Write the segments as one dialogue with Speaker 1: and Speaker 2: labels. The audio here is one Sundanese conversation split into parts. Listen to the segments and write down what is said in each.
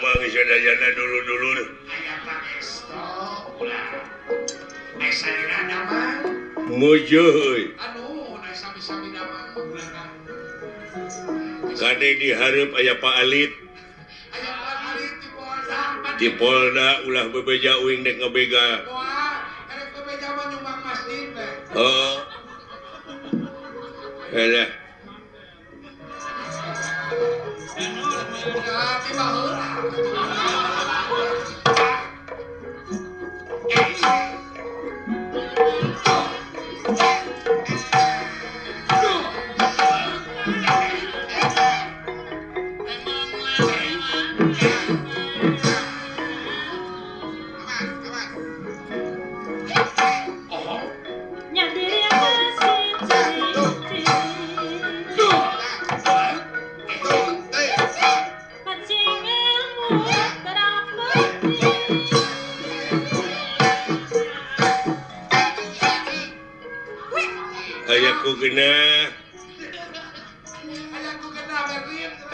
Speaker 1: sadayana dulu-dulu. Mujo euy. Kade dihareup aya Pak Alit. Di Polda ulah bebeja uing dek ngabega. Oh. Elah. Ayaku genah.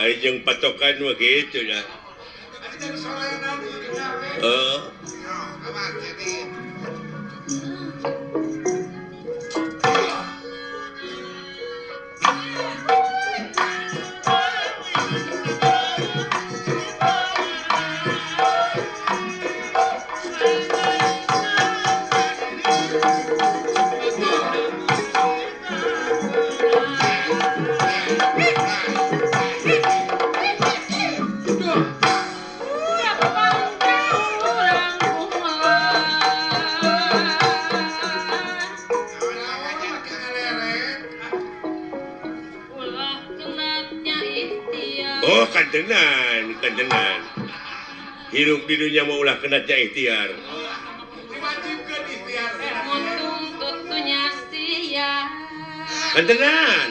Speaker 1: Ajeng patokan mah kitu dah. Oh, kantenan. Hidup di dunia mau ulah kena cah ikhtiar. Kantenan.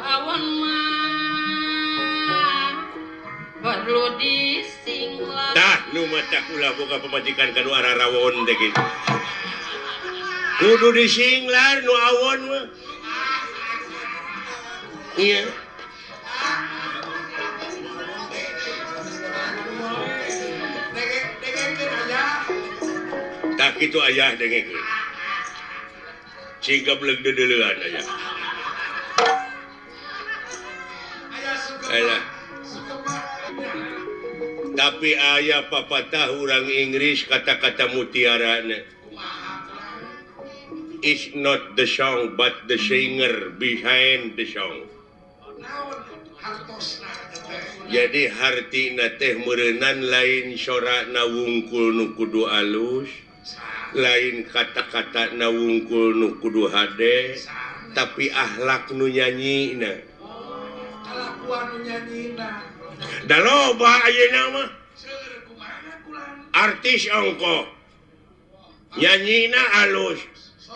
Speaker 2: Awan mah perlu disinglah.
Speaker 1: Tah, nu macak ulah boga pemajikan kanu ararawon teh kitu. Kudu disinglar nu awon mah. Iya. Tak itu ayah dengekeun. Cingga beleg dedeleuan aya. Alah. Tapi aya papatah urang Inggris kata-kata mutiarana. It's not the song but the singer behind the song. Jadi hartina teh meureunnan lain sorana wungkul nu kudu alus, lain kata-kata na wungkul nu kudu hade, tapi akhlak nu nyanyina. Kalakuan nu nyanyina. Da loba ayeuna mah. Artis ongko. Nyanyina alus,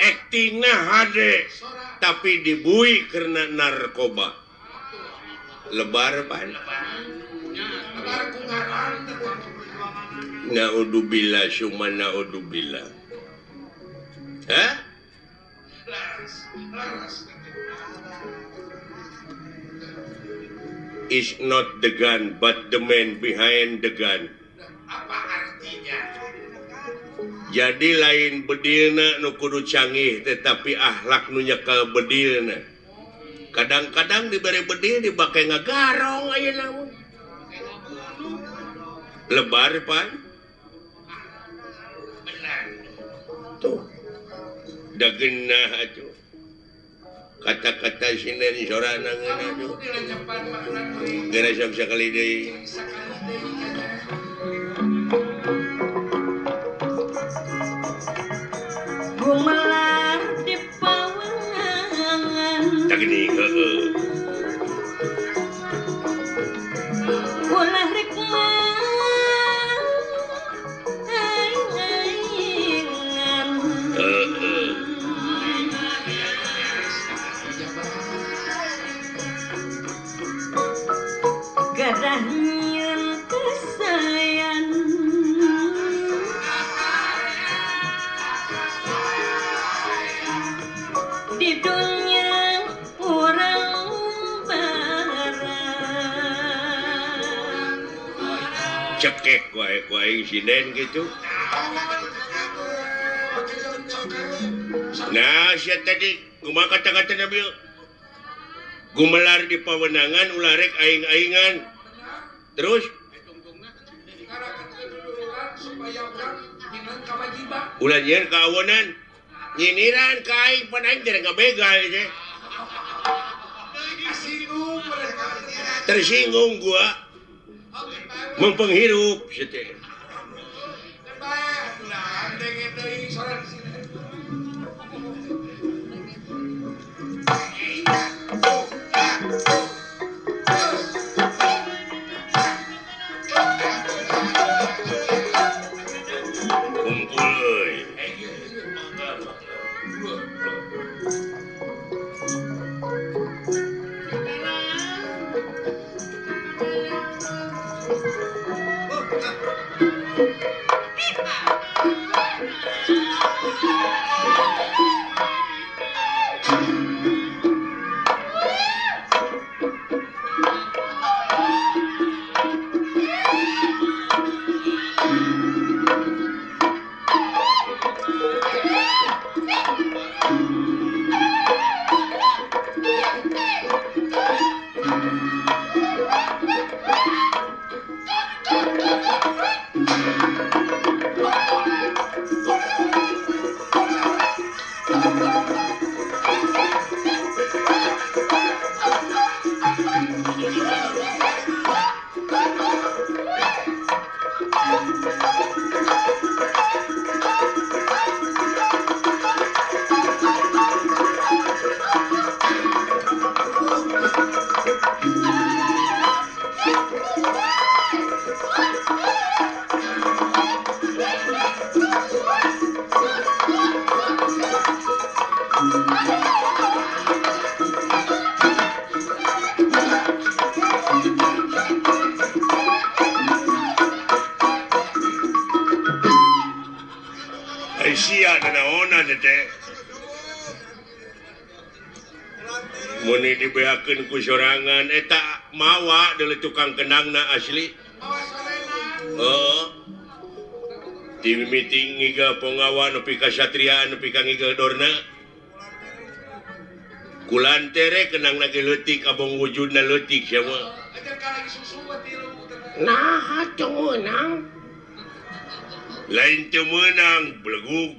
Speaker 1: aktingna hade, tapi dibui karena narkoba. Lebar pan. Naudzubillah summa naudzubillah. Hah? Is not the gun but the man behind the gun. Apa artinya? Jadi lain bedilna nu kudu canggih tetapi akhlak nu nyekel bedilna. Kadang-kadang diberi bedil dipakai ngagarong ayeuna mah. Lebar pan. Benar. Tuh. Da geunah atuh. Kata-kata sinden sorana ngeuna tuh. Gara sok sakali deui.
Speaker 2: Gumelar di pawangan.
Speaker 1: Tak gini,
Speaker 2: Ulah rikma gadah nyieun kesayan. Di dunia orang barang
Speaker 1: cekek insiden gitu. Nah siapa tadi kumaha kata-kata Nabi gumelar di pawenangan ularek aing-aingan terus ulah nyian kawonan nyiniran ka aing pan aing teh ngabegal teh tersinggung gua mempenghirup teh sia nanaonan teh muni dibeakeun ku sorangan eta mawa deuleu tukang kenangna asli tim meeting ngiga pongawa nepi ka satriaan nepi ka ngiga dorna kulantere kenangna ge leutik abong wujudna leutik sia mah nah menang lain teu meunang belegug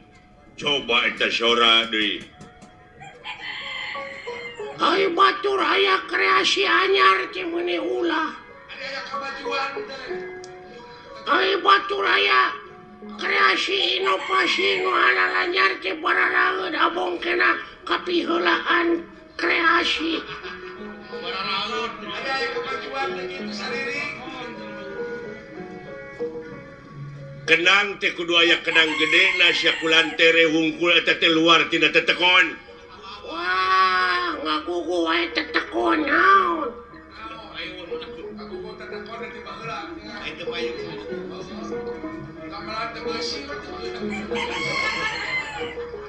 Speaker 1: coba eta sora deui ai batur aya kreasi anyar teh meuni ulah aya kamajuan ai batur aya kreasi inovasi nu anyar teh bararaeud abong kena kapiheulaan kreasi bararaeud aya kamajuan kitu sariri kenang teh kudu aya kenang gede nasya kulantere hungkul eta teh luar tina tetekon wah ngagugu wae tetekon naon ngagugu tetekon di baheula eta bae kamaran teh beusi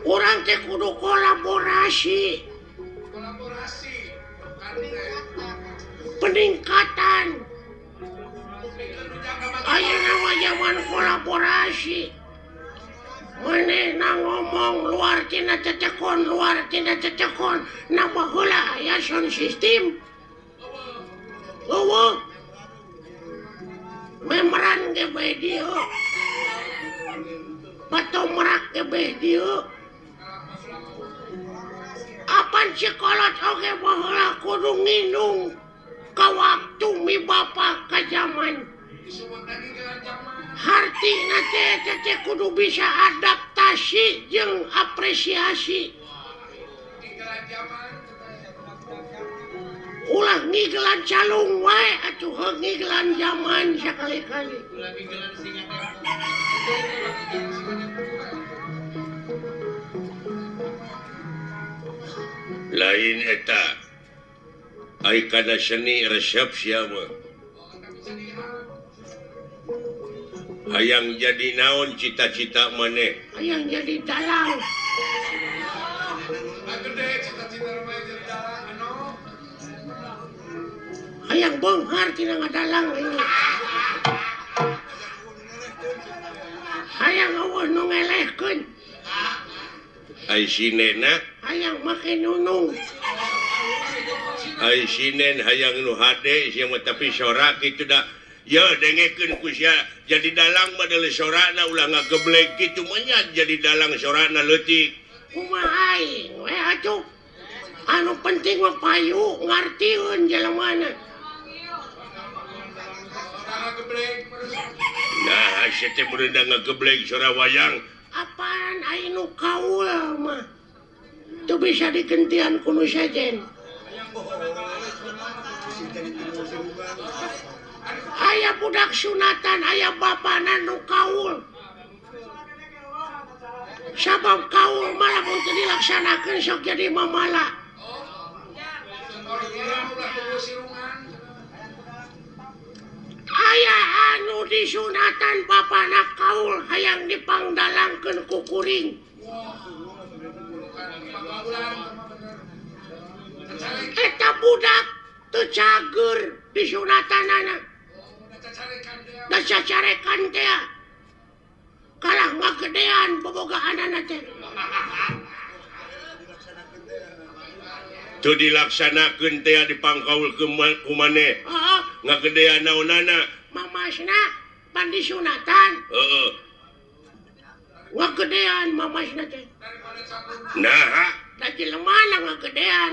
Speaker 1: urang teh kudu kolaborasi peningkatan aya nama zaman kolaborasi manehna ngomong luar tina tetekon na baheula aya sound system eueuh memeran ge bae dieu patomrak ge bae dieu apan sekolot oge baheula kudu nginung ka waktu mi bapa ka zaman hartina teh kudu bisa adaptasi jeung apresiasi ulah ngiglan calung wae atuh ngiglan zaman sakali-kali lain eta ai kana seni resepsi mah hayang jadi naon cita-cita maneh hayang jadi dalang hayang beunghar tina ngadalang ini
Speaker 3: hayang eueuh nu ngelehkeun
Speaker 1: ai sinena
Speaker 3: hayang make nunung
Speaker 1: ai sinen hayang nu hade sia mah tapi sorak kitu da ya dengekeun ku sia jadi dalang model sorakna ulah ngageblek kitu mah nya jadi dalang sorakna leutik
Speaker 3: kumaha aing we atuh anu penting mah payu ngartieun jelemana
Speaker 1: nah sia teh beunang ngageblek sora wayang
Speaker 3: apaan aing nu kaul mah teu bisa digentian ku nu sajen aya budak sunatan aya bapana nu kaul sabab kaul malah mun teu dilaksanakeun sok jadi mamala aya anu disunatan bapana kaul hayang dipangdalangkeun ku kuring eta budak teu cager disunatanana da cacarekan teh kalah ngagedean bobogaanana teh
Speaker 1: teu dilaksanakeun teh dipangkaul ku maneh ngagedean naonana
Speaker 3: mamasna pan disunatan
Speaker 1: heeh
Speaker 3: ngagedean mamasna teh
Speaker 1: nah
Speaker 3: da jelema ngagedean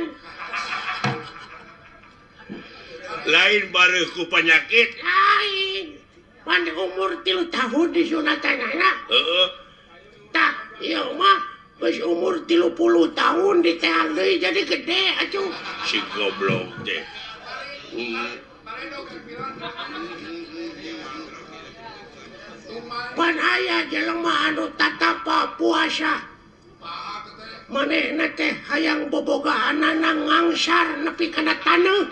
Speaker 1: lain bareuh ku penyakit
Speaker 3: lain pan umur 3 tahun disunatanana
Speaker 1: heeh
Speaker 3: tah ieu mah geus umur 30 tahun diteang deui jadi gede atuh
Speaker 1: si goblok teh
Speaker 3: pan aya jelema anu tatapa puasa manehna teh hayang bobogaanana ngangsar nepi kana taneuh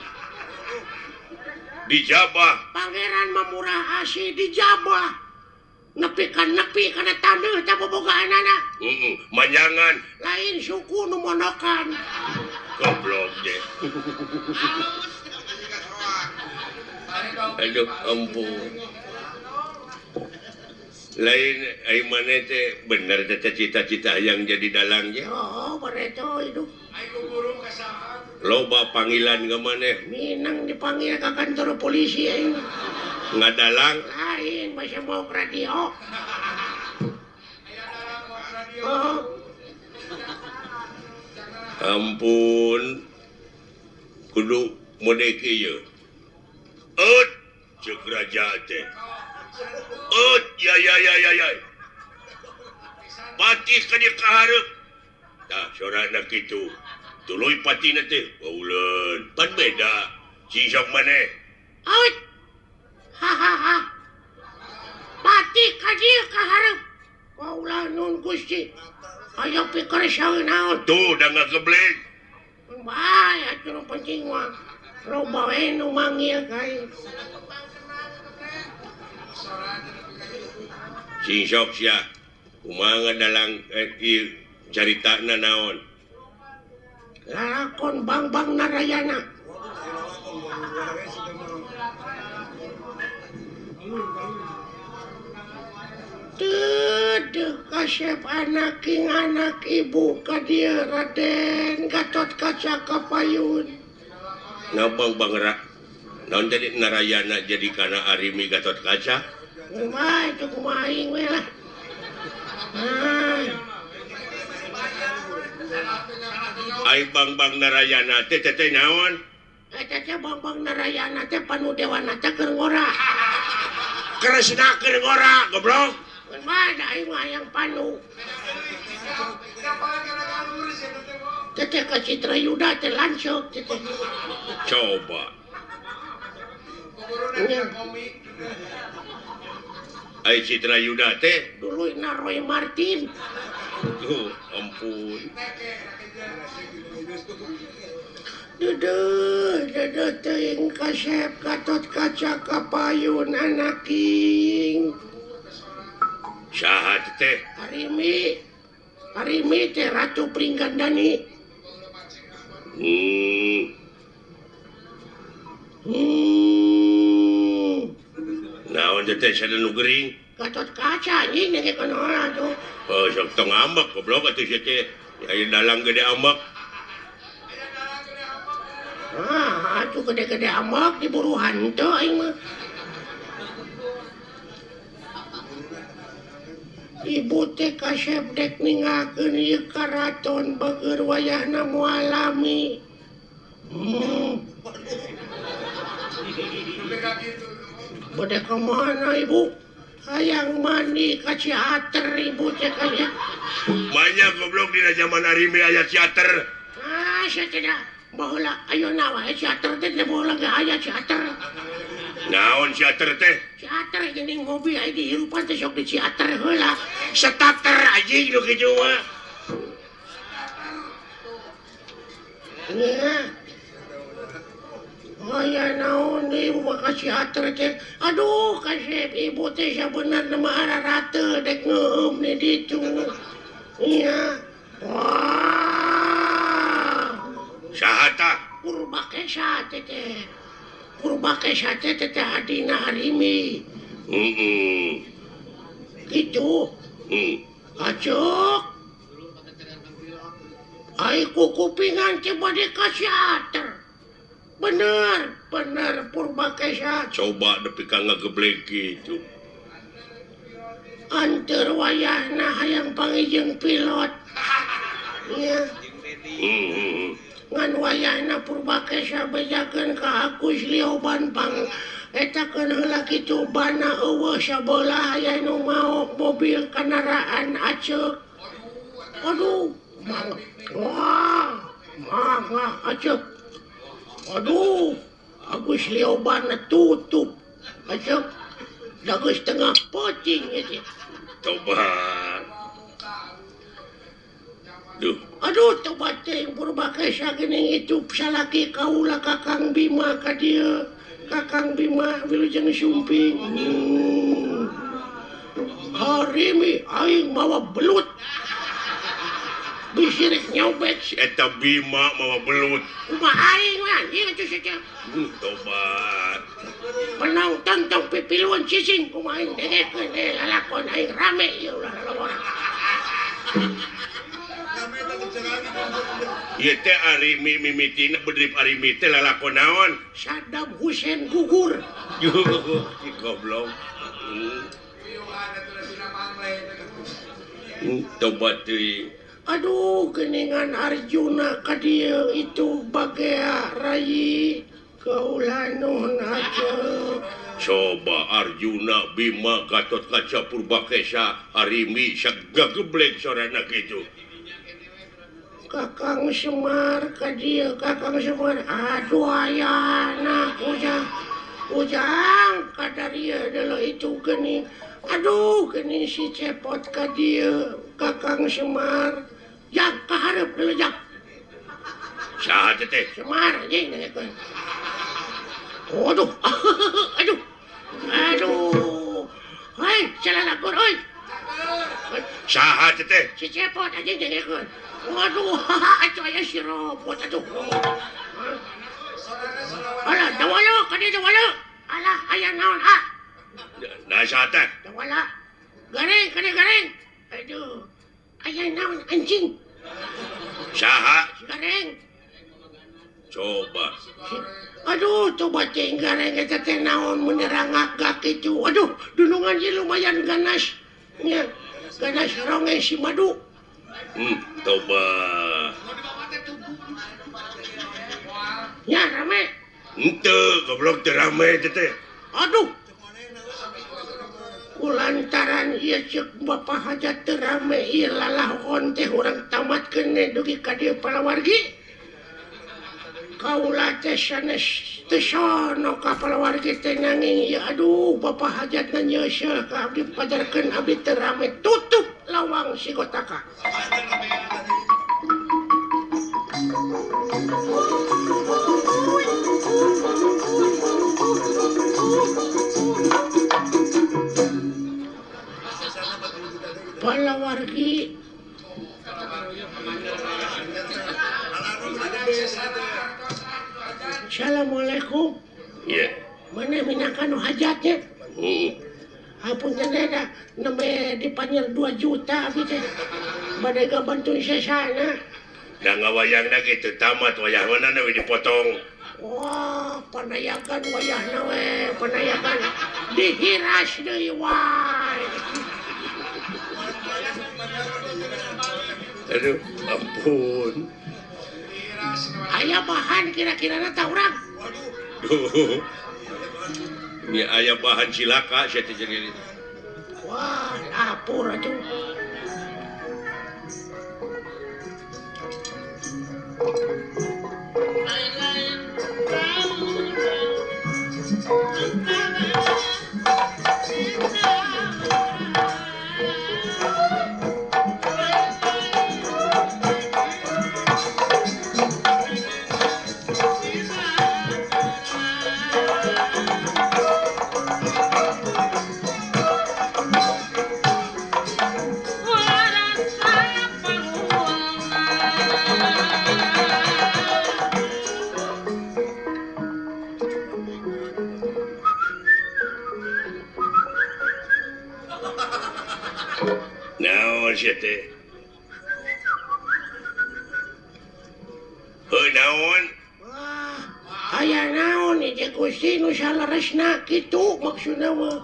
Speaker 1: dijabah
Speaker 3: Pangeran Mamurah Asih dijabah nepi kana taneuh teh bobogaanana
Speaker 1: manyangan
Speaker 3: lain suku nu monokan
Speaker 1: goblok deh aduh ampun lain ai maneh teh bener teh cita-cita yang jadi dalangnya
Speaker 3: oh bereto itu
Speaker 1: loba panggilan ke maneh
Speaker 3: minang dipanggil ke kantor polisi aing
Speaker 1: ngadalang
Speaker 3: lain masih mau ke radio oh
Speaker 1: ampun kudu mode kieu cek raja teh ya pati ka dieu kahareup tah sorana kitu tuluy patina teh bauleun pan beda sisok maneh
Speaker 3: out hahaha pati ka dieu kahareup kaulah nun Gusti aya pikir saeuy naon
Speaker 1: tuh da ngageblek
Speaker 3: bae atuh nu penting mah loba we nu manggil kae
Speaker 1: sisok sia kumaha ngadalang ieu caritana naon
Speaker 3: lalakon Bang Narayana Duh, kasep anak ibu ka dieu Raden Gatot Kaca Kapayun
Speaker 1: ngabang bangerak naon jadi Narayana jadi kana Arimi Gatot Kaca
Speaker 3: kumaha itu kumaha aing we lah
Speaker 1: ai Bang Narayana teh naon
Speaker 3: eta teh Bang Narayana teh panudewana teh keur ngora
Speaker 1: Kresna keur ngora goblok
Speaker 3: kumaha da aing mah yang panu teh ka Citra Yuda teh langsung teh
Speaker 1: coba ai Citra Yuda teh
Speaker 3: dulu Roy Martin
Speaker 1: ampun
Speaker 3: Duduh teuing kasep Gatot Kaca Kapayun anak king
Speaker 1: saha teh
Speaker 3: Arimi teh Ratu Pringgandani
Speaker 1: naon teh sada nu gering
Speaker 3: Gatot Kaca anjing nege konoha tuh.
Speaker 1: Oh, sok tong ambek goblok atuh sia teh. Aya dalang gede ambek.
Speaker 3: Atuh gede-gede ambek diburu hanteu aing mah. Ibu teh kasep dek ningakeun ieu karaton bageur wayahna moal lami. Bade kemana ibu? Hayang mandi ka Ciater ibu teh kaya.
Speaker 1: Banyak goblok dina zaman Arimi aya teater.
Speaker 3: Saya tidak baheula ayeuna wae Ciater teh baheula ge aya Ciater.
Speaker 1: Naon teater teh?
Speaker 3: Ciater geuning hobi aya di hirupan teh sok di Ciater heula.
Speaker 1: Starter anjing nu kitu mah.
Speaker 3: Nya. Aya naon deui ibu ka Ciater teh. Aduh kasep ibu teh sabenerna mah ararate dek ngeueum di ditu. Iya. Wah.
Speaker 1: Saha tah?
Speaker 3: Purbakesa teh. Purbakesa teh adina Arimi. Gitu. Acok. Ai kupingan teh bade ka Ciater. Bener Purbakesa.
Speaker 1: Coba nepi ka ngageblek gitu.
Speaker 3: Anteur wayahna hayang pangijeng pilot. Iya. Ngan wayahna Purbakesa bejakeun ka Agus Lioban Pang. Eta keun heula kitu bana eueuh sabelah aya nu maok mobil kendaraan aceuk. Aduh, wah, aceuk. Aduh, Agus Lioban tutup. Aceuk. Da geus tengah pocing ieu.
Speaker 1: Coba. Duh.
Speaker 3: Aduh, coba teh Purbakesa geuning itu salaki kaula Kakang Bima ka dieu. Kakang Bima wilujeng sumping. Arimi aing mawa belut. Bisirik nyobek.
Speaker 1: Eta Bima mawa belut.
Speaker 3: Kumaha aing mah ieu atuh saja.
Speaker 1: Tobat.
Speaker 3: Penonton tong pipiluan cicing kumaha aing dengekeun lalakon aing rame ieu ulah lalakon.
Speaker 1: Ieu teh Arimi mimitina bedrip Arimi teh lalakon naon?
Speaker 3: Saddam Hussein gugur.
Speaker 1: Goblok. Tobat deui.
Speaker 3: Aduh, geningan Arjuna ka dieu itu bagea rayi kaula nuhun aja.
Speaker 1: Coba Arjuna, Bima, Gatot Kaca, Purbakesa, Arimi, sagageblek sorana kitu.
Speaker 3: Kakang Semar ka dieu, Kakang Semar. Aduh ayana ujang ka dieu adalah itu geuning. Aduh, geuning si cepot ka dieu, Kakang Semar. Jak ka hareup deuleu jak.
Speaker 1: Saha teh?
Speaker 3: Semar anjing nengekeun. Waduh. Aduh. Hei, calalakur euy.
Speaker 1: Saha teh?
Speaker 3: Si cepot anjing nengekeun. Waduh, atuh aya si robot atuh. Alah, dawala ka dieu dawala. Alah, aya naon ah?
Speaker 1: Nah, saha teh?
Speaker 3: Dawala. Garing, ka dieu garing. Aduh. Aya naon anjing?
Speaker 1: Saha?
Speaker 3: Si garing.
Speaker 1: Coba.
Speaker 3: Aduh, coba cing gareng eta teh naon menerangak kitu. Aduh, dunungan ieu lumayan ganas. Nya, ganas ronge si madu.
Speaker 1: Coba.
Speaker 3: Ya rame.
Speaker 1: Henteu, goblok teu rame teh.
Speaker 3: Aduh. Kulantaran ieu ceuk Bapak Hajat teu rame ieu lalahon teh urang tamatkeun dugi ka dieu palawargi. Kaula teh sanes teu sono ka palawargi teh nanging ieu aduh Bapak Hajatna nyeuseul ka abdi pajarkeun abdi teu rame tutup lawang si Gotaka. Palawargi Assalamualaikum.
Speaker 1: Iya.
Speaker 3: Mana minakan hajatnya? Punten da nembe dipanjer 2 juta abi teh. Bade gabantuin sesana.
Speaker 1: Da ngawayangna gitu tamat wayah mana we dipotong.
Speaker 3: Wah, panayakan wayahna we, panayakan dihiras deui wae.
Speaker 1: Aduh, ampun.
Speaker 3: Aya bahan kira-kira tah urang.
Speaker 1: Duh. Ini aya bahan cilaka saya teh jadi.
Speaker 3: Wah, lapor atuh.
Speaker 1: Naon sia teh? Heuh naon?
Speaker 3: Wah, aya naon ieu Gusti nu salaresna kitu maksudna mah.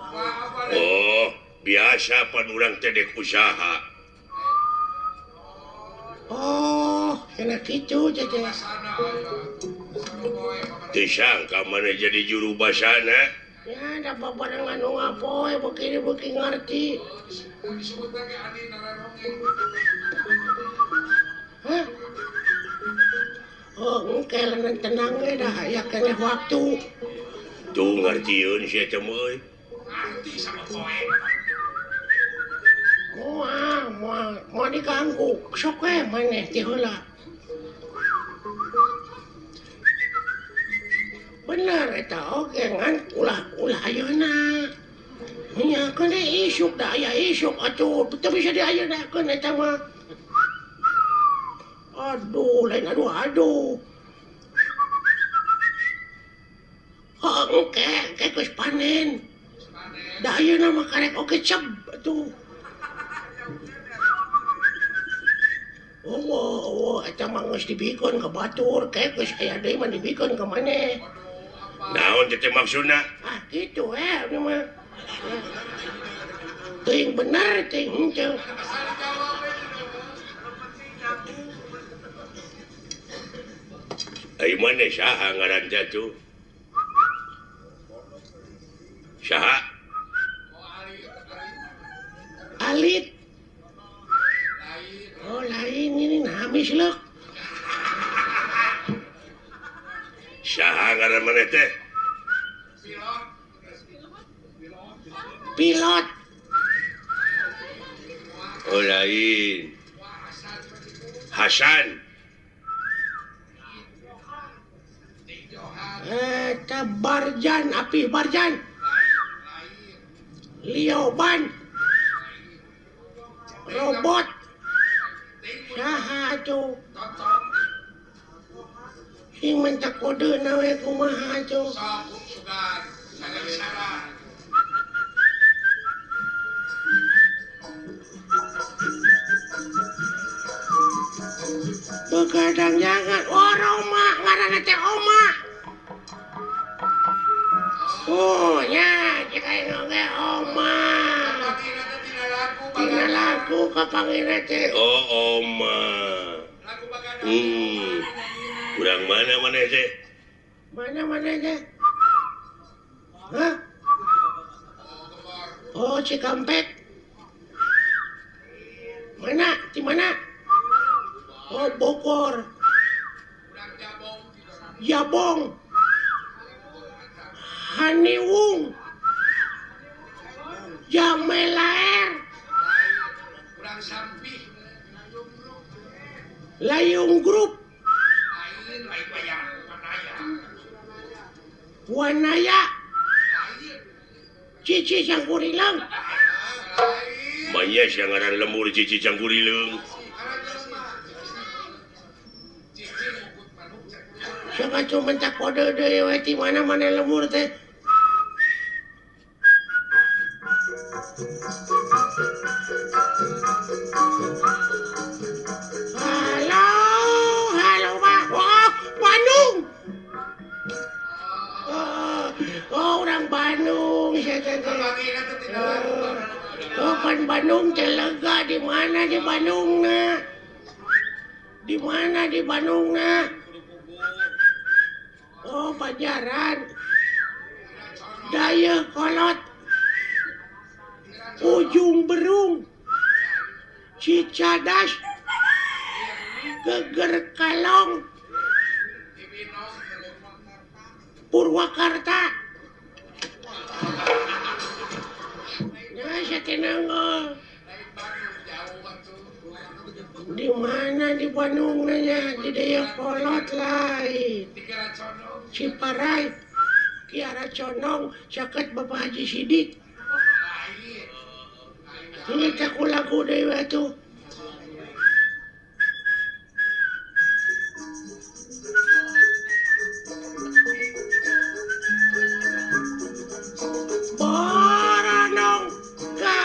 Speaker 1: Oh, biasa pan urang teh dek usaha.
Speaker 3: Oh, cenah kitu teh.
Speaker 1: Teu sangka mana jadi juru basana.
Speaker 3: Ya, ada babarengan nu ngapoe begini ngerti. Hah? Oh, engke lanan tenang we dah aya keneh waktu.
Speaker 1: Tuh ngartieun sia teh meuy.
Speaker 3: Mau diganggu, sok we maneh ti heula. Bener eta oge ngan ulah ayeuna. Nya kene isuk da aya isuk atuh teu bisa diayeuna eta mah. Aduh, lain aduh. Engke geus panen. Da ayeuna mah karek oge cep atuh. Oh, eta mah geus dibikeun ka batur, geus aya deui mah dibikeun ka maneh.
Speaker 1: Naon teh maksudna?
Speaker 3: Ah, gitu ini mah. Ting benar, ting henteu.
Speaker 1: Ai mana saha ngaran jatuh? Saha?
Speaker 3: Alit. Oh, lain ini namis leuk.
Speaker 1: Saha ngaran mana teh?
Speaker 3: Pilot.
Speaker 1: Oh lain. Hasan.
Speaker 3: Eta Barjan, Api Barjan. Lioban. Robot. Saha tuh? Sing minta kode nawe kumaha tuh? Begadang jangan. Oh, Roma, ngaranna teh Oma. Oh, nya, jika ngoge Oma. Tina lagu kapanggilna teh.
Speaker 1: Oh Oma. Kurang mana teh?
Speaker 3: Mana teh? Hah? Oh, Cikampek. Mana? Di mana? Oh, Bogor. Jabong. Haniwung. Jamelaer. Layung Grup. Wanaya. Cici Cangkurileung.
Speaker 1: Manya yang ngaran lemur Cici Cangkurileung.
Speaker 3: Siapa cuma tak kode deui we ti mana lemur teh. Halo, halo Pak. Oh, Bandung. Orang Bandung. Kan Bandung Telega di mana di Bandung nah? Di mana di Bandung nah? Oh, Banjaran. Daya Kolot. Ujung Berung. Cicadas. Geger Kalong. Purwakarta. Nah, saya tenang. Di mana di Bandung nanya? Di Daya Kolot lain. Ciparai. Kiara Condong. Saket Bapak Haji Sidik. Ini tak lagu dewa tuh. Boronong ke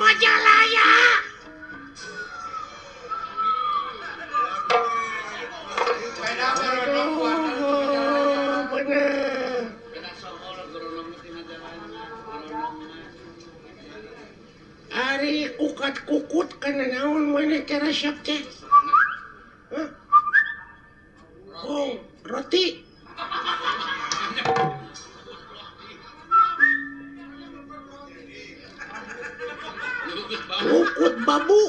Speaker 3: Majalaya. Aduh, bener. Ari ukat kukut kana naon mana cara siap teh? Hah? Oh, roti. Kukut babu.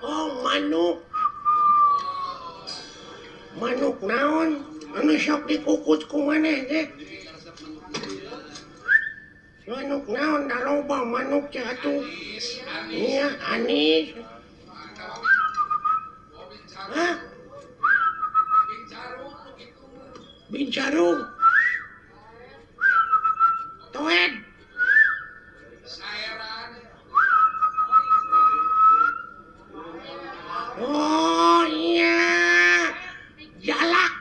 Speaker 3: Oh, manuk. Manuk naon? Anu sok dikukut ku maneh teh? Manuk naon daroba manuk jatuh. Iya, anis. Hah? Bincarung. Toed. Oh iya. Jalak.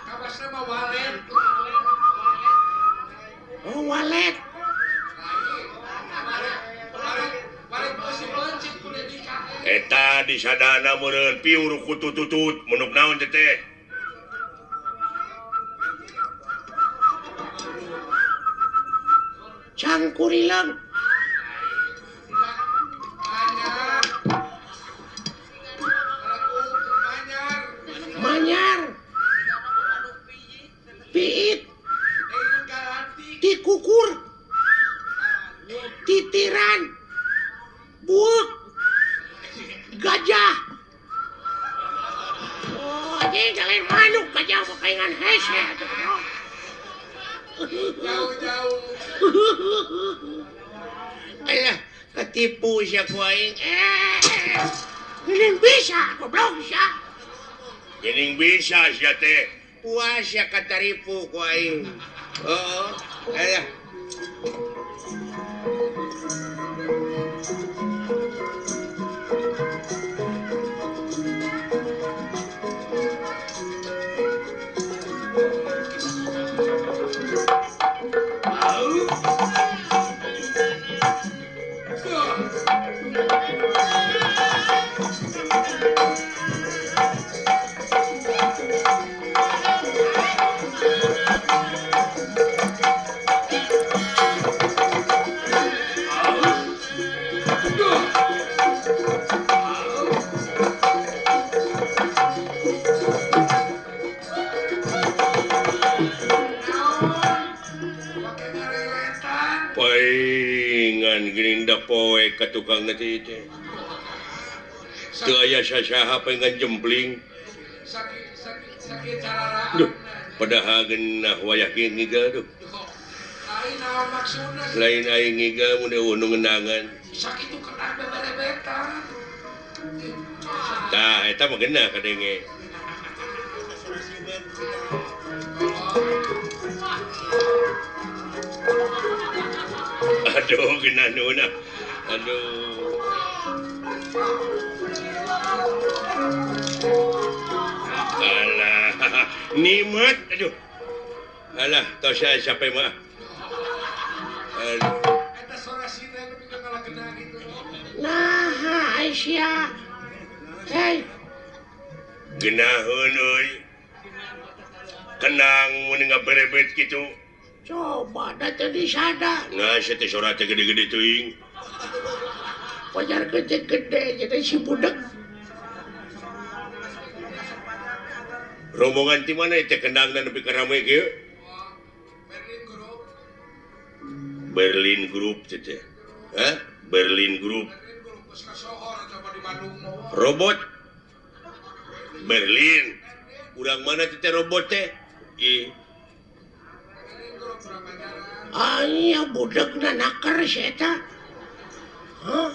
Speaker 4: Kabas nama walet.
Speaker 3: Oh, walet.
Speaker 1: Eta di sadana meureun piur kutututut menuk naon teh?
Speaker 3: Cangkurilang. Manyar. Piit. Tikukur. Titiran. Buuk. Gajah. Oh, ini kalian manuk gajah makaingan hese.
Speaker 4: Jauh-jauh.
Speaker 3: Alah, ketipu siya ko aing. Ini bisa, goblok siya.
Speaker 1: Geuning bisa sia teh.
Speaker 3: Puas siya kataripu ko aing. Oo, alah.
Speaker 1: Paingan geuning da poe ka tukang nanti teh. Teu aya sasaha paingan jempling.
Speaker 4: Sakit cararaan.
Speaker 1: Duh, padahal geunah wayah kieu ngigal duh.
Speaker 4: Lain naon maksudna?
Speaker 1: Lain aing ngigal mun unu ngendangan.
Speaker 4: Sakit itu kena beberebetan.
Speaker 1: Tah eta mah geunah kadenge. Aduh, geunah nuna. Aduh. Alah, nikmat. Aduh. Alah, tau saya siapa mah.
Speaker 4: Eta suara sina nu juga ngalah kena gitu.
Speaker 3: Nah, Aisyah. Hei,
Speaker 1: Genaheun euy. Kenang mun ngaberebet kitu.
Speaker 3: coba da teu disada.
Speaker 1: Nah, saya teh sorat teh gede-gede teuing.
Speaker 3: Pajar gede-gede jadi si budak.
Speaker 1: Rombongan ti mana teh kendangna nepi ka rame kieu?
Speaker 4: Berlin guru.
Speaker 1: Berlin Group teh. Hah? Berlin Group.
Speaker 4: Berlin guru geus ka sohor coba di Bandung mah.
Speaker 1: Robot Berlin. Urang mana teh robot teh? Ih,
Speaker 4: Berlin guru kurang ajaran.
Speaker 3: Aya budakna nakar si eta. Hah?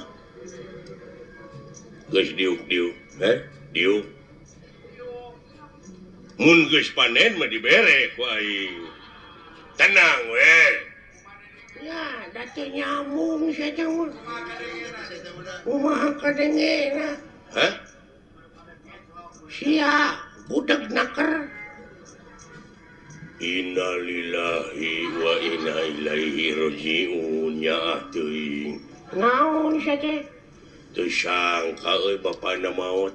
Speaker 1: geus diuk-diuk. Heh? Diuk. Mun geus panen mah dibere ku aing. Tenang we.
Speaker 3: Ya, da teu nyambung si eta mah.
Speaker 4: Maka dengena saya udah.
Speaker 3: Kumaha kadengena.
Speaker 1: Hah?
Speaker 3: Sia budak nakar.
Speaker 1: Innalillahi wa inna ilaihi rajiun nya teuing.
Speaker 3: Naon si teh?
Speaker 1: Teu sangka euy bapana maot.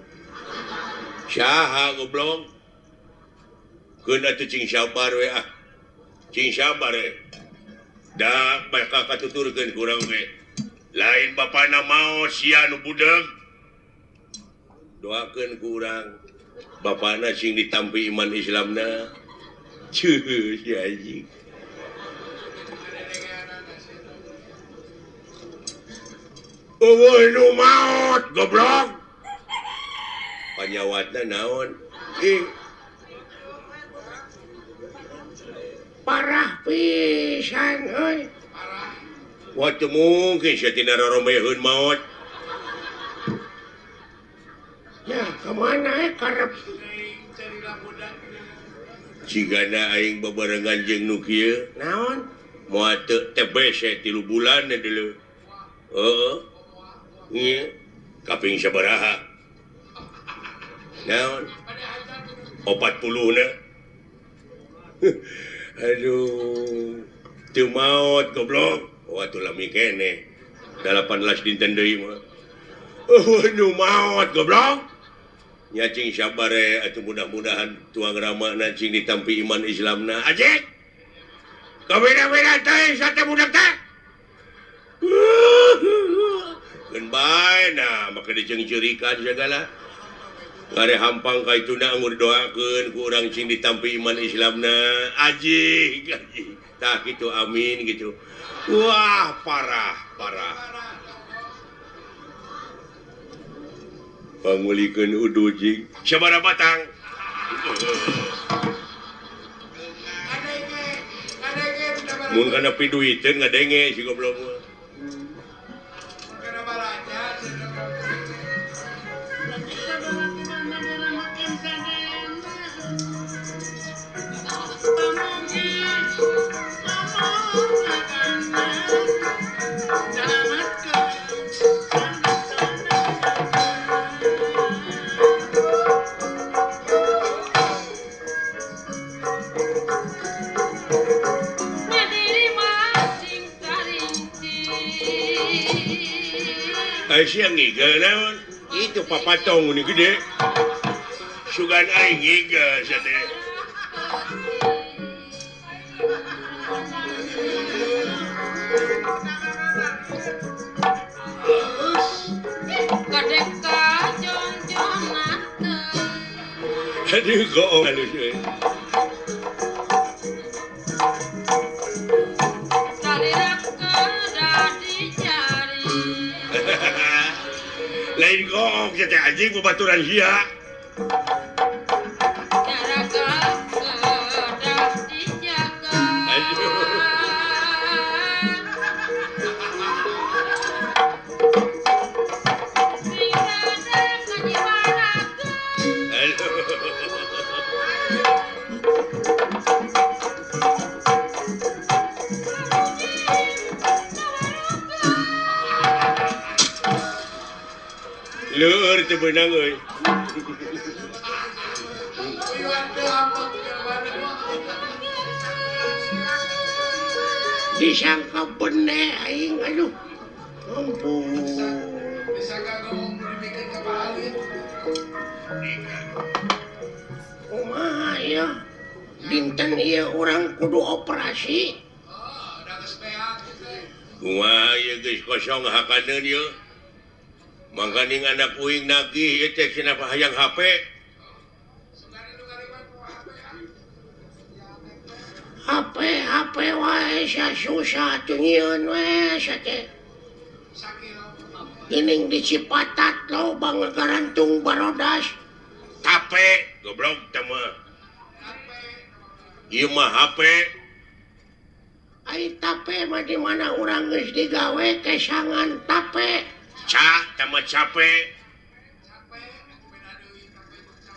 Speaker 1: Saha goblok? Keun atuh cing sabar we ah. Cing sabar we. Da bakal katuturkeun ku urang we. Lain bapana maot sia nu budeug. Doakeun ku urang. Bapana sing ditampi iman Islamna. Cuh, si anjing. Eueuh nu maot goblok. Panyawatna naon? Ih,
Speaker 3: Parah pisan euy.
Speaker 4: Parah.
Speaker 1: wah teu mungkin sia tina roromeheun maot.
Speaker 3: Ya, kemana karep
Speaker 4: Teuing cerita budak.
Speaker 1: Cigana aing bebarengan jeung nu kieu,
Speaker 3: naon?
Speaker 1: moal teu TBC 3 bulan deuleu. Heeh. Ieu kaping sabaraha? Naon? 40 na. Aduh. Teu maot goblok. Wah tuh lami kene. 18 dinten deui mah. Nu maot goblok. Nya cing sabar atuh mudah-mudahan tuang ramana cing ditampi iman Islamna. Ajek. Kabeda-beda teh sate budak teh. Geun bae nah maka diceung-ceurikan segala. Ngare hampang ka ituna anggur doakeun ku urang cing ditampi iman Islamna. Ajik. Tah kitu amin gitu. Wah, parah. Pangulikeun udu jing. Sabaraha batang?
Speaker 4: Ngadenge
Speaker 1: Mun kana piduiteun ngadenge si goblok mah.
Speaker 4: Karena balanya
Speaker 1: Siang ngiga naon? Itu papatong ini gede. Sugan aing ngiga sate.
Speaker 2: Kadeka jon-jonateun.
Speaker 1: Aduh goong halus we. Lain goong sate anjing babaturan sia. Leur teu beunang euy.
Speaker 3: disangka bene aing aduh ampun
Speaker 4: Disangka ngomong dibikin kebalik.
Speaker 3: kumaha ya dinten ieu urang kudu operasi
Speaker 4: Oh, udah kesepeak gitu.
Speaker 1: Wah, ya guys kosong hakaneun ieu. Mangkaning anak uing nagih ieu teh cenah hayang HP.
Speaker 4: Sebenarnya lu ngariban ku HP ya.
Speaker 3: HP wae sa susah tuh nyieun we sa teh
Speaker 4: Sakit.
Speaker 3: geuning di Cipatat loba ngagarantung barodas
Speaker 1: Tape, goblok teh mah. Ieu mah HP.
Speaker 3: ai tape mah di mana urang geus digawe kesangan tape
Speaker 1: Ca teh mah capek.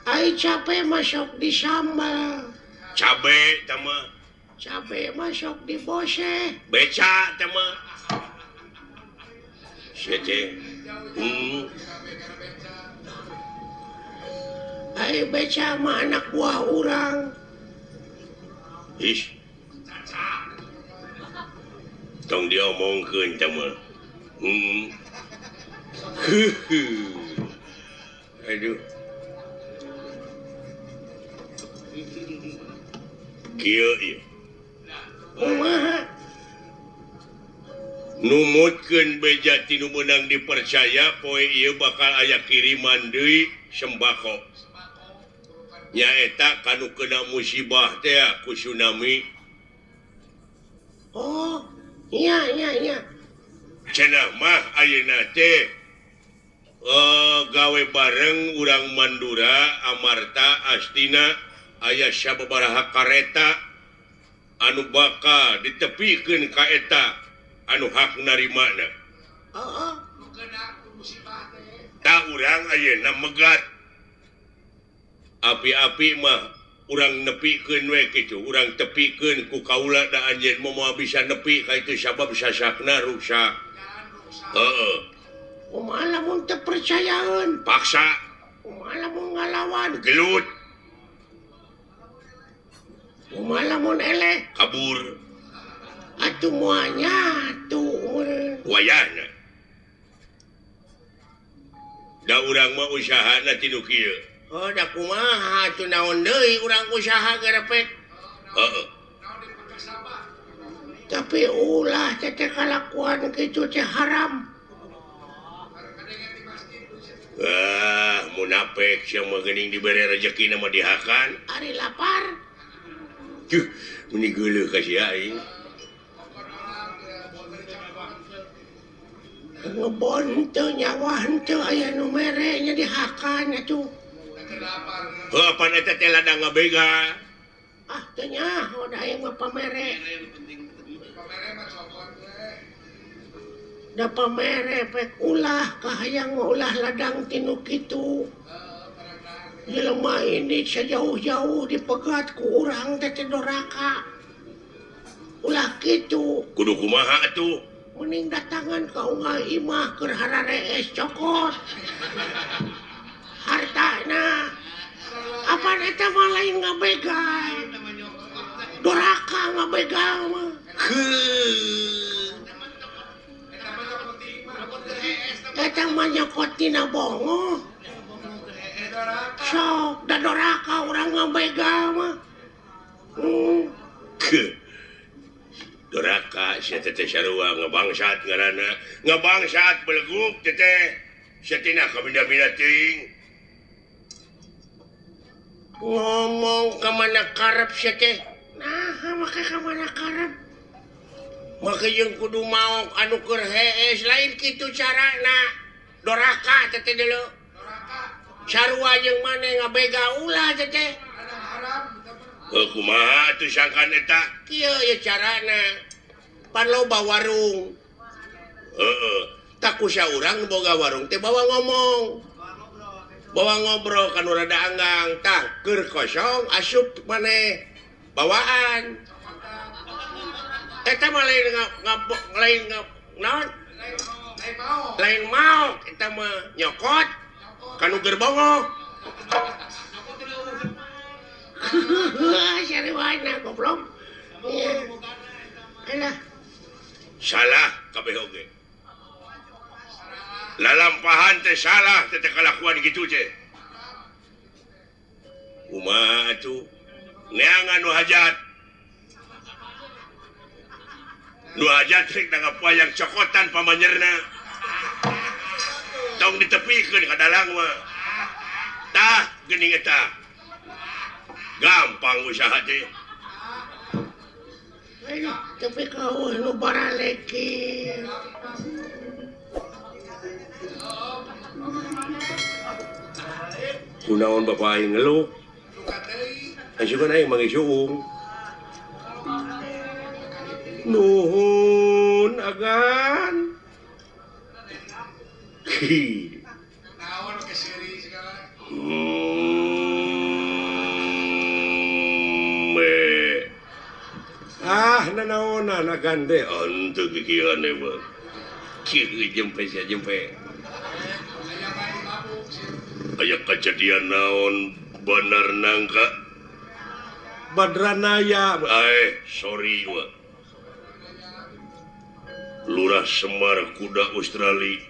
Speaker 3: ai cape masuk di sambal
Speaker 1: Cabe teh mah.
Speaker 3: cabe masuk di bose
Speaker 1: Beca teh mah. Sia teh.
Speaker 3: ai beca mah anak buah urang
Speaker 1: Ish. Tong diomongkeun teh mah. Aduh. Kieu ieu.
Speaker 3: kumaha
Speaker 1: Numutkeun beja tinu meunang dipercaya poe ieu bakal aya kiriman deui sembako. Nyaeta kanu kena musibah teh ku tsunami.
Speaker 3: oh iya
Speaker 1: Cenah mah ayeuna teh gawe bareng urang Mandura, Amarta, Astina aya sababaraha kareta anu bakal ditepikeun ka eta anu hak narimana.
Speaker 3: oh
Speaker 4: Lu kena musibah teh.
Speaker 1: Ta urang ayeuna megat. Api-api mah urang nepikeun we kitu, urang tepikeun ku kaula da anjeun moal bisa nepi ka itu sabab sasakna rusak.
Speaker 4: Jangan rusak.
Speaker 1: Heeh,
Speaker 3: kumaha lamun teu percayaeun
Speaker 1: paksa,
Speaker 3: kumaha lamun ngalawan
Speaker 1: gelut,
Speaker 3: kumaha lamun eleh
Speaker 1: kabur,
Speaker 3: atuh moalnya atuh
Speaker 1: wayahna. Da urang mah usahana tinu kieu.
Speaker 3: oh da kumaha atuh naon deui urang usaha garepek
Speaker 1: Heeh.
Speaker 4: Naon dipakai sabar.
Speaker 3: tapi ulah teh kalakuan kitu teh haram
Speaker 4: Kadang-kadang di masjid lu sih.
Speaker 1: Munafik sia mah geuning dibere rezekina mah dihakan.
Speaker 3: ari lapar
Speaker 1: Cuh, meni geuleuh ka sia aing.
Speaker 3: ngebon teu nyawa henteu aya nu mere nya dihakan atuh
Speaker 4: Udah kelapar.
Speaker 1: Heupan eta teh ladang ngabega.
Speaker 3: ah teu nyaho da aya mah pamere
Speaker 4: Pamere mah cokot teh.
Speaker 3: da pamere pek ulah kahayang ulah ladang tinu kitu jelema ini sejauh-jauh dipegat ku urang teh teh doraka ulah kitu
Speaker 1: Kudu kumaha atuh?
Speaker 3: mending datangan ka unggal imah keur hararees cokot hartana apa eta mah lain ngabegal doraka ngabegal mah eta mah nyokot tina bongo sok da doraka urang ngabegal mah
Speaker 1: Doraka sia teteh sarua ngabangsat ngaranna. Ngabangsat beleguk teteh. Satina ka benda-benda teuing.
Speaker 3: ngomong ke mana karep sia teh nah make ka mana karep make jeung kudu mau anu keur hees lain kitu carana doraka teteh dulu sarua jeung mane ngabega ulah teteh
Speaker 1: Kumaha atuh sangkan eta?
Speaker 3: kieu ya carana pan loba warung
Speaker 1: Heeh.
Speaker 3: tak kusa urang boga warung teh bawa ngomong bawa ngobrol kan rada anggang tah keur kosong asup maneh bawaan eta mah lain naon lain mau eta mah nyokot kanu keur bongo sariwana goblok alah
Speaker 1: salah kabeh oge lalampahan teh salah teh kalakuan gitu ce kumaha atuh neangan nu hajat rek nangapayang cokotan pamanyerna tong ditepikeun ka dalang mah tah geuning eta gampang usaha teh
Speaker 3: ayo tapi kau nu baraleki
Speaker 1: kunaon bapak aing ngeluh asikeun aing mangisuung nuhun agan
Speaker 4: Naon ke seri segala.
Speaker 1: Nanaonan agan teh ontu kikieuan teh mah kieu jempe sia jempe aya kejadian naon bener nangka Badranaya sorry wa Lurah Semar kuda Australia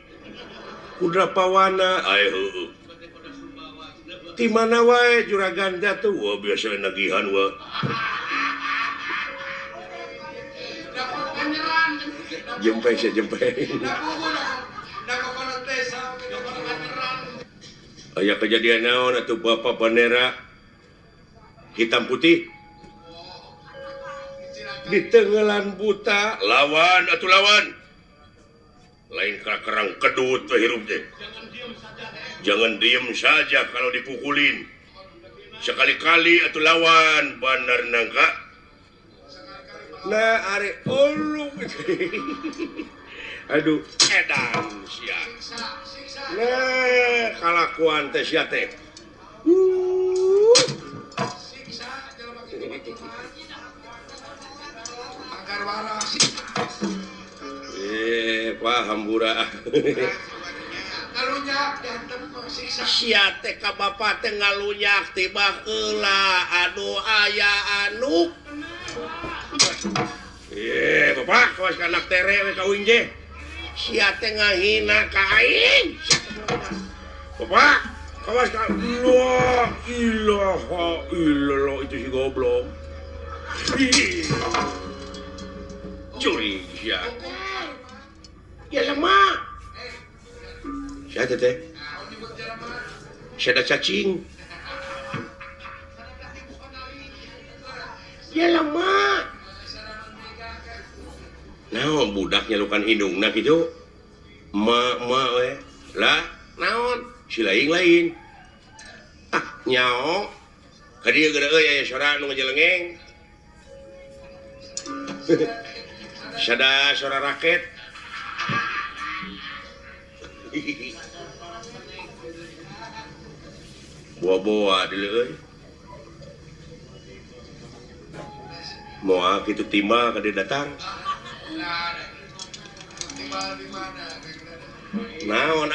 Speaker 1: kuda pawana heueuh di mana wae juragan tuh wah biasa nagihan wa jempe sih jempe aya kejadian naon atuh bapak bandera hitam putih di tenggelan buta lawan atuh lawan lain kerang kedut hirup teh jangan diem saja kalau dipukulin sekali-kali atuh lawan bandar nangka nah are ulu aduh edan sia nah kalakuan teh sia teh paham bura
Speaker 4: Ngalunyak diantem siksa.
Speaker 1: sia teh ka bapak teh ngalunyak tiba heula aduh aya anu bapak kawas anak tere we kawin je sia teh ngahina ka aing bapak kawas ka la ilaha illallah itu si goblok curi sia
Speaker 3: ya lemah
Speaker 1: sia teh sia ada cacing
Speaker 3: ya lemah
Speaker 1: naon budak nyalukan hidungna kitu ma we lah naon si lain nyao ka dieu geura euy aya sora nu ngajelengeng sada sora raket boa-boa di euy moal kitu timba ka dia datang
Speaker 4: Di mana?
Speaker 1: naon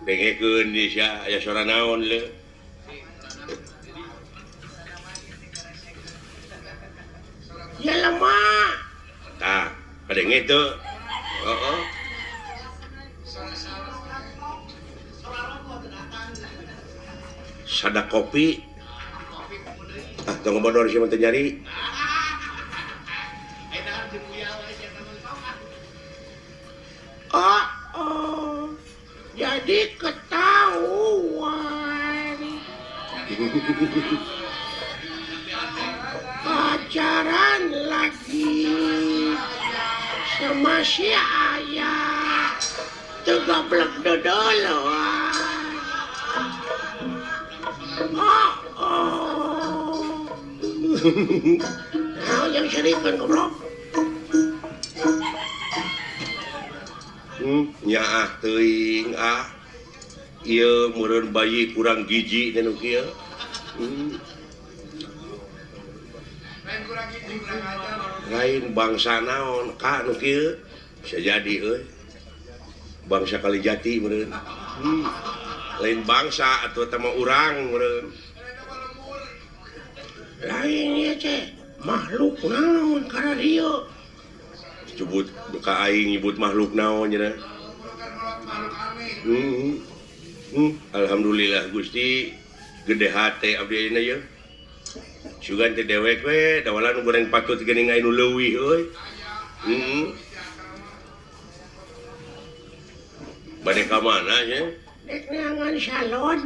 Speaker 1: dengekeun di sia aya sora naon le
Speaker 3: ya lemah
Speaker 1: tah kadenge teu heeh sada kopi tong bodor si teh nyari
Speaker 3: jadi ketahuan pacaran lagi sama si ayah tegablek dodoloan yang serikan goblok
Speaker 1: nyaah teuing ieu meureun bayi kurang giji nu kieu lain bangsa naon ka nu kieu bisa jadi euy bangsa Kalijati meureun lain bangsa atuh teh mah urang meureun
Speaker 3: lain ieu teh makhluk naon kana dieu
Speaker 1: Cebut buka aing nyebut makhluk naon cenah.
Speaker 4: Makhluk aneh.
Speaker 1: Alhamdulillah Gusti gede hate abdi ayeuna ye. Sugan teh dewek we, dawalan goreng patut geuning anu leuwih euy. Bade ka mana nya?
Speaker 3: Dek neangan salon,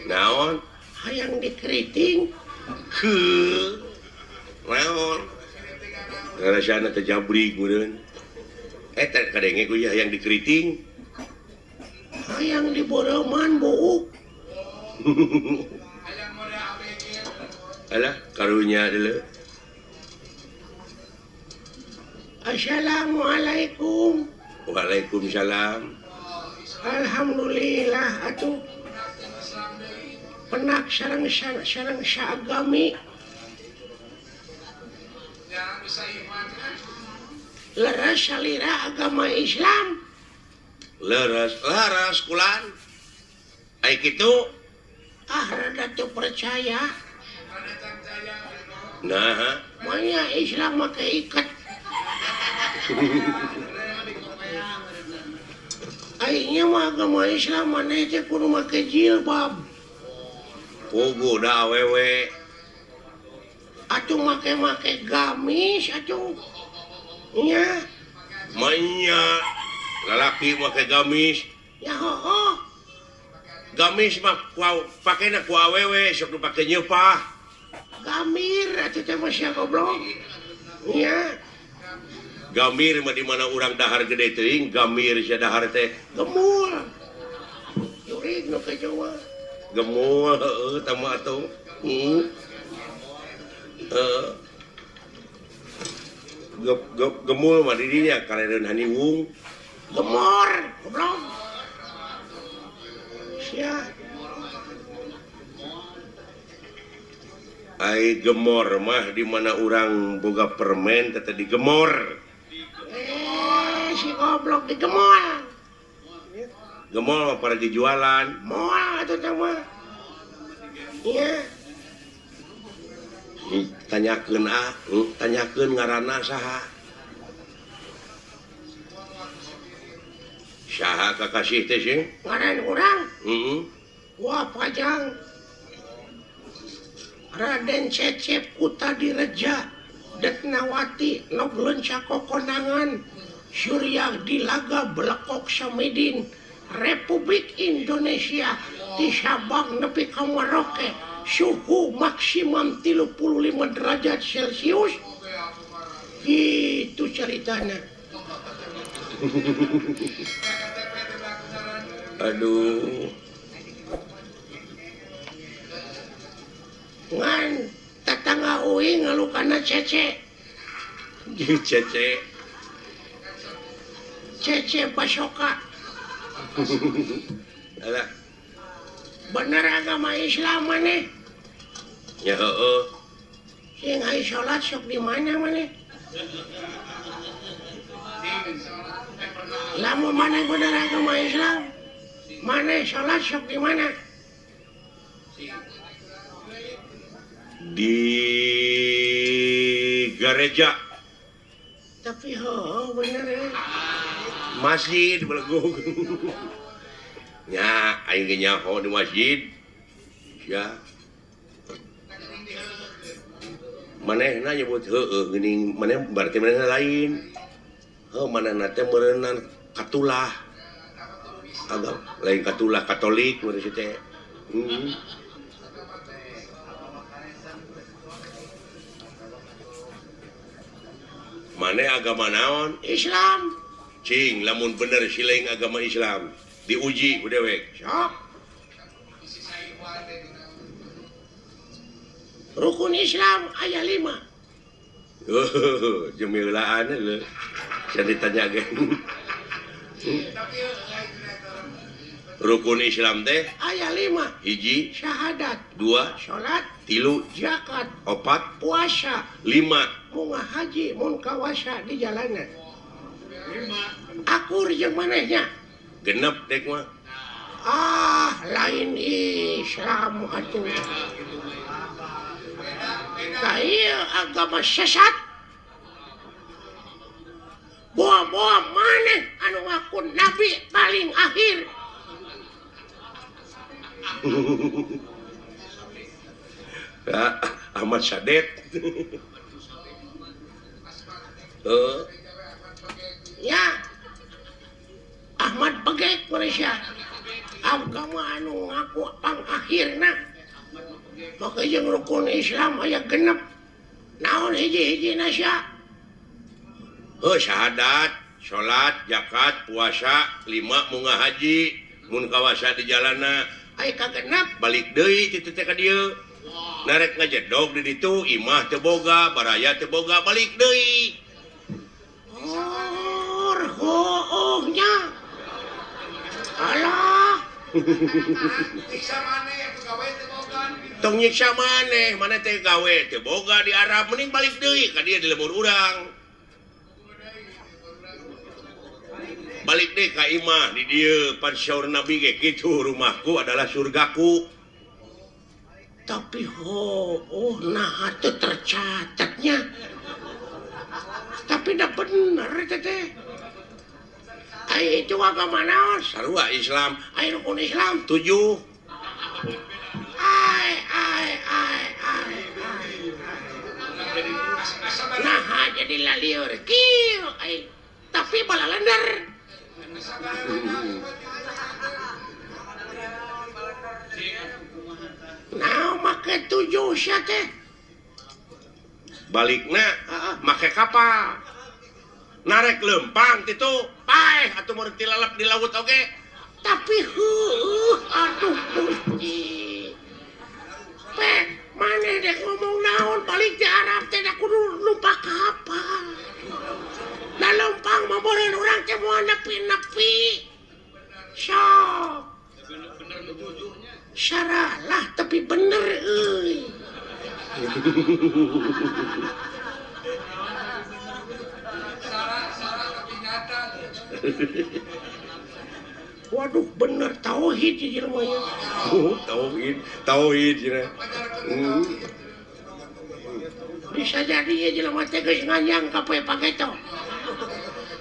Speaker 1: Naon?
Speaker 3: hayang dikeriting.
Speaker 1: Heuh. Naon? Ngarasana teh jabrik meureun. Eta kadenge ku yang dikeriting.
Speaker 3: Hayang diboroman buuk.
Speaker 1: Alah, karunya dulu.
Speaker 3: Assalamualaikum.
Speaker 1: Waalaikumsalam.
Speaker 3: Alhamdulillah atuh. Penak sareng saagami.
Speaker 4: Jangan bisa iman kan.
Speaker 3: Leres salira agama Islam.
Speaker 1: Laras kulan. Ai kitu.
Speaker 3: Rada teu percaya.
Speaker 4: Ada cahaya.
Speaker 1: Nah,
Speaker 3: Manya Islam make ikat. Aingnya mah agama Islam maneh teh kudu make jilbab.
Speaker 1: pogo da awewe.
Speaker 3: Atuh make gamis atuh. Nya,
Speaker 1: Manya lalaki make gamis.
Speaker 3: ya heuh.
Speaker 1: Gamis mah pakena ku awewe sok dipake nyeupah.
Speaker 3: Gamir atuh teh mah sia goblok. Nya,
Speaker 1: Gamir mah di mana urang dahar gede teuing, gamir sia dahar teh
Speaker 3: gemul. Jurig nu ka Jawa.
Speaker 1: gemul heueuh tama atuh. Gemul mah di dinya kalereun haniwung.
Speaker 3: Gemor, goblok. Sia,
Speaker 1: Ai gemor mah di mana urang boga permen teh digemor.
Speaker 3: si goblok digemol.
Speaker 1: Gemol mah para dijualan.
Speaker 3: Moal atuh teh mah. Nya,
Speaker 1: Tanyakeun ngaranna saha? Saha kakasih teh sih?
Speaker 3: ngaran urang.
Speaker 1: Heeh.
Speaker 3: Wah pajang. Raden Cecep Kutadireja Detnawati Noglenca Kokonangan Surya Dilaga Blekok Samidin Republik Indonesia di Sabang nepi ka Merauke suhu maksimum 35 derajat Celcius. Gitu ceritanya.
Speaker 1: Aduh.
Speaker 3: Ngan tetangga uing ngalukana Cece.
Speaker 1: Cece.
Speaker 3: Cece Basoka.
Speaker 1: Alah,
Speaker 3: Bener agama Islam maneh.
Speaker 1: ya heueuh.
Speaker 3: Sing aya salat sok di mana maneh? Lamun maneh bener agama Islam, maneh salat sok di mana?
Speaker 1: Di gereja,
Speaker 3: Tapi bener ya.
Speaker 1: masjid belegug. Nya aing ge nyaho di masjid. Ya. Manehna nyebut heueuh geuning maneh berarti manehna lain. Manehna teh meureunna katulah. Agam lain katulah Katolik meureun si teh. Maneh agama naon?
Speaker 3: Islam.
Speaker 1: Cing, lamun bener sileing agama Islam diuji ku dewek.
Speaker 3: Sok. Rukun Islam aya 5.
Speaker 1: Jemilaan leuh. Saya ditanyakeun. Rukun Islam teh
Speaker 3: Aya 5.
Speaker 1: hiji,
Speaker 3: Syahadat,
Speaker 1: 2,
Speaker 3: salat,
Speaker 1: 3,
Speaker 3: zakat,
Speaker 1: 4,
Speaker 3: puasa,
Speaker 1: 5.
Speaker 3: munggah haji, mun kawasa di jalanan. Akur jeung manehnya.
Speaker 1: Genep dek mah.
Speaker 3: Lain Islam atuh. Ieu agama sesat. Boa maneh anu ngaku nabi paling akhir.
Speaker 1: Ahmad Syadet.
Speaker 3: Ya. Ahmad Begek Malaysia. Agama anu ngaku pang akhirna. Maka jeung rukun Islam aya genep. Naon hiji-hiji nasya?
Speaker 1: Syahadat, salat, zakat, puasa, 5 munggah haji, mun kawasa di jalana,
Speaker 3: Aya kagenep.
Speaker 1: balik deui ti teh ka dieu. Narek ngajedog di ditu, imah teu boga, baraya teu boga, balik deui.
Speaker 3: Nya. Alah.
Speaker 4: Iksa mana yang pegawai temogan?
Speaker 1: Tong nyiksa maneh, mana teh gawe teu boga di Arab, mending balik deui ka dieu di lembur urang. Balik deh ka imah di dieu pan syaur Nabi ge kitu, rumahku adalah surgaku.
Speaker 3: Tapi nah itu tercatatnya. Tapi dah bener teh. Ai itu agama naon?
Speaker 1: Sarua Islam,
Speaker 3: Ai rukun Islam.
Speaker 1: 7.
Speaker 3: Ai. Nah, jadi laliur kieu ai. Tapi balalender. Nah, make 7 sia teh.
Speaker 1: Balikna make kapal. Narek lempang titu, paeh atuh mun tilalap di laut oge.
Speaker 3: Tapi aduh Gusti. Maneh dek ngomong naon balik di Arab teh da kudu numpak kapal. Da lempang mah boleh urang teh moal nepi-nepi. Sok. Syaralah tapi bener euy. Waduh bener tauhid di rumahnya.
Speaker 1: Tauhid cenah.
Speaker 3: Bisa jadi ya jelema teh geus nganyang ka poe pageto.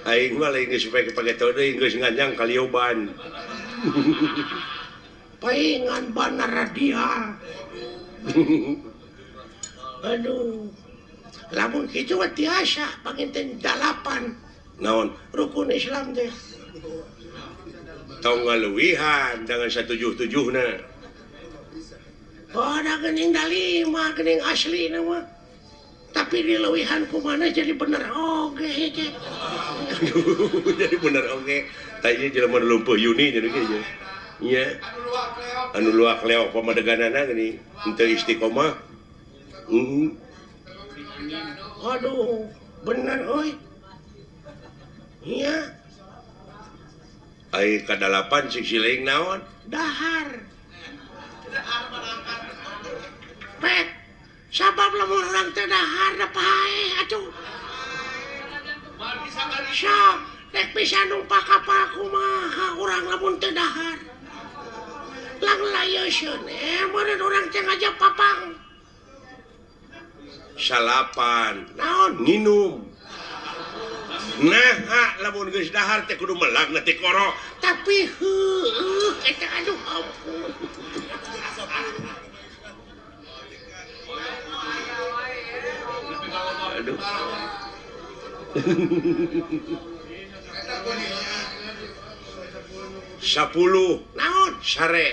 Speaker 1: Aing mah lain geus pake pageto deui geus nganyang kalioban.
Speaker 3: Paingan bana radial. Aduh. Lamun kitu mah tiasa panginten 8
Speaker 1: Naon?
Speaker 3: rukun Islam teh.
Speaker 1: Tong ngaluwihan dengan 177 na.
Speaker 3: Pada geuning da 5 geuning asli mah. Tapi di leuwihan kumana jadi bener oge teh.
Speaker 1: Jadi bener oge. Tanya jelema lumpuh Yuni jadi kieu. Iya. Anu luak leok pamadeganana gini henteu istiqomah.
Speaker 3: Aduh, bener euy. Iya,
Speaker 1: Ai kadalapan sileing naon?
Speaker 3: dahar. Pet, sabab lamun urang teh dahar da paeh atuh. Sok, dek bisa numpak kapal kumaha urang lamun teu dahar. Lang layeusieun meureun urang teh ngajak papang.
Speaker 1: Salapan,
Speaker 3: Naon?
Speaker 1: nginum. Nah, lamun geus dahar teh kudu melagna ti koro.
Speaker 3: Tapi eta aduh ampun.
Speaker 1: Aduh. 10
Speaker 3: Naon?
Speaker 1: sare.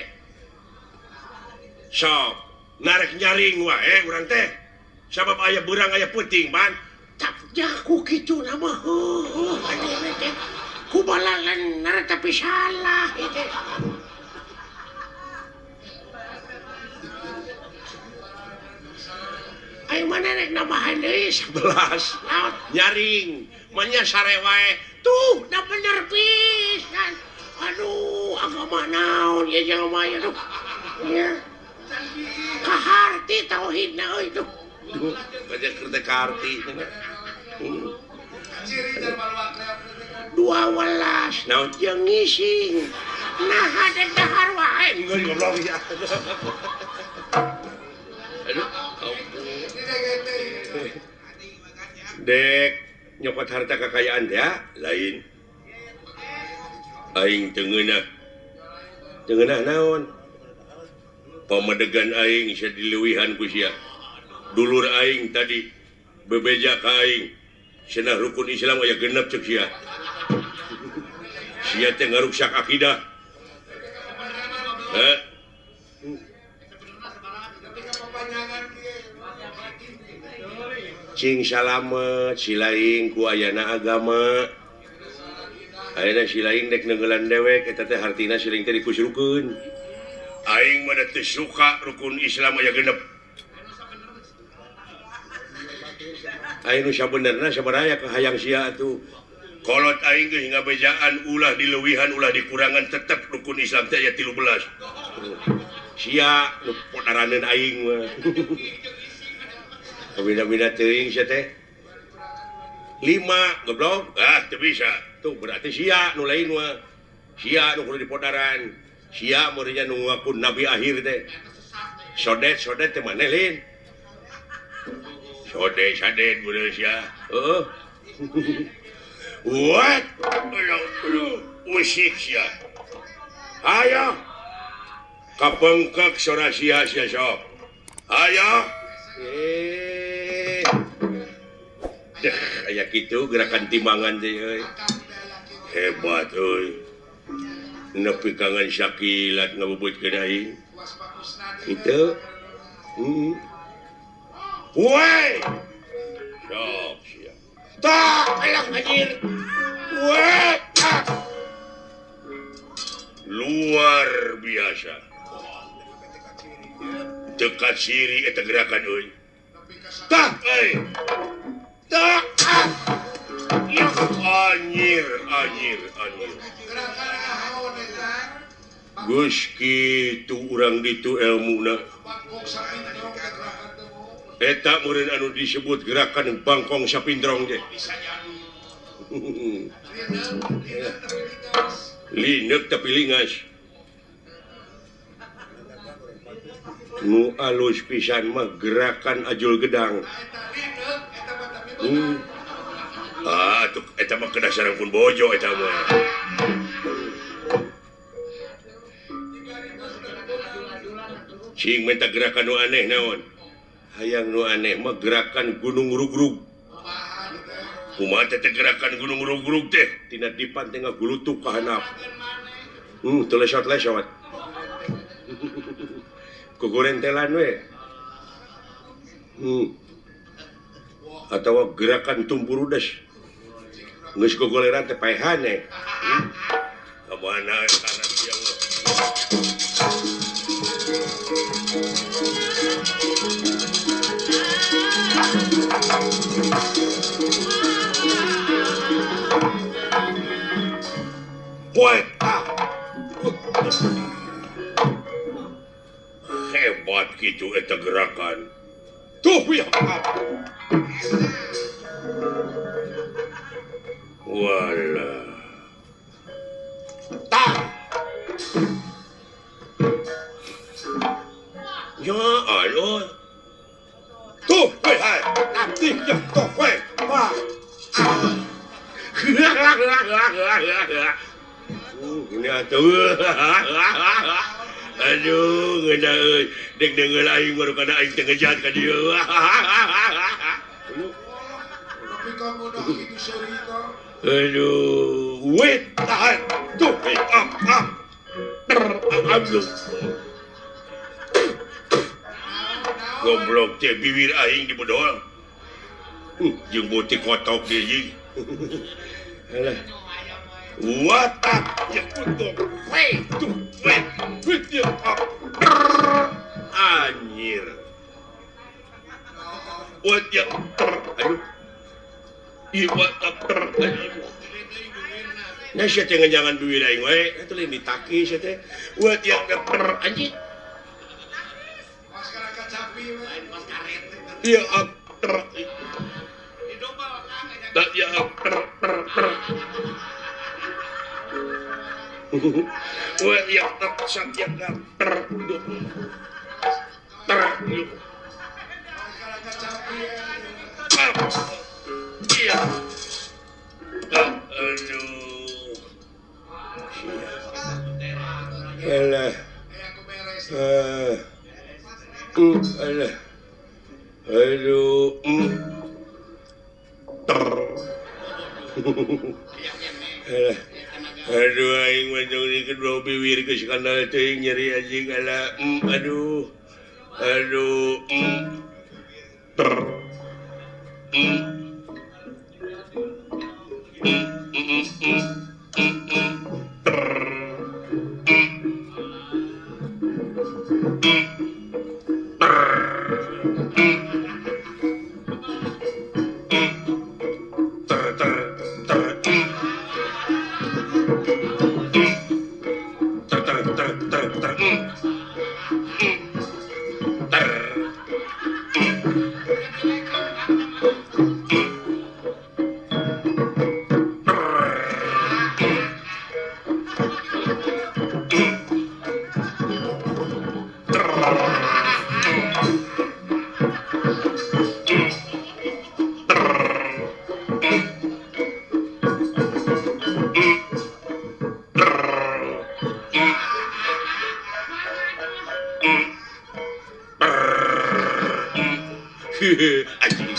Speaker 1: Sok, narek nyaring wae urang teh. Sabab aya beurang aya peuting ban.
Speaker 3: Tak jaku kitu nama adene teh kubalalan nara tapi salah itu. Ayo mana rek nambahan deui
Speaker 1: 11
Speaker 3: naon?
Speaker 1: nyaring manya sare wae.
Speaker 3: Tuh, da bener pisan. Aduh, agama naon ya jangan maya tuh. Ya. Kaharti tauhidna euy tuh.
Speaker 1: Duh, baca kereta karti.
Speaker 4: Ciri dan maluak leok.
Speaker 3: 12
Speaker 1: Naon?
Speaker 3: jeung ngising. Nah, ada dahar wae.
Speaker 1: Enggak goblok ya. Aduh,
Speaker 4: Ini DGT.
Speaker 1: Dek nyokot harta kekayaan ya lain aing tengenah naon pamadegan aing sia diluwihan ku sia dulur aing tadi bebeja ka aing cenah rukun Islam aya genep cek sia sia teh ngaruksak akidah cing salamet silaing ku ayana agama ayeuna silaing dek nenggelan dewek eta teh hartina silaing teh dikusrukeun aing mah teu suka rukun Islam aya genep aing nu sabenerna sabaraha kahayang sia atuh kolot aing geus ngabejaan ulah dileuwihan ulah dikurangan tetep rukun Islam teh aya 13 sia nu podaraneun aing mah beda-beda teuing sia teh 5 goblok teu bisa tuh berarti sia nu lain mah sia nu kudu dipodaran sia muridnya nu ngaku nabi akhir teh sodet teh maneh lin sodet bener sia what musik sia ayo kapengkek sora sia sok ayo aya kitu gerakan timbangan teh euy hebat euy nepi kangen syakilat ngabubutkeun aing kitu woi sok sia tak elak anjir woi luar biasa dekat siri eta gerakan euy tak tak ya anjir Gus kitu urang ditu ilmuna eta meureun anu disebut gerakan bangkong sapindrong teh lineuk tapi lingas nu alus pisan mah gerakan ajul gedang tuh eta mah kedasaran pun bojo eta mah cing minta gerakan nu aneh naon hayang nu aneh mah gerakan gunung rugrug kumaha teh gerakan gunung rugrug teh tina dipan teh ngagulutuk ka handap teu lesot kuguren telan we atau gerakan tumpurudes geus gogoleran teh paehan kamana kana siang hebat gitu eta gerakan tuh ya wala tak ya alo tuh hai nanti ya tuh wah ini atuh aduh ngeda euy dek deungeul aing baru kana aing teh ngejat ka dieu tapi kamu dah kitu cerita aduh wait tahan tuh aduh goblok teh bibir aing dibodol jeung butik kotok dia jeung alah what up ya kutu wait ya anjir what ya aduh what up nah sia teh jangan duit aing we atuh lain ditaki sia teh what ya anjir masyarakat sapi we mas karet ya tak ya wah yang terkesan yang terduk iya Aduh aing mah jeung di kedua bibir ke skandal teuing nyeri anjing ala aduh Ter. Anjing.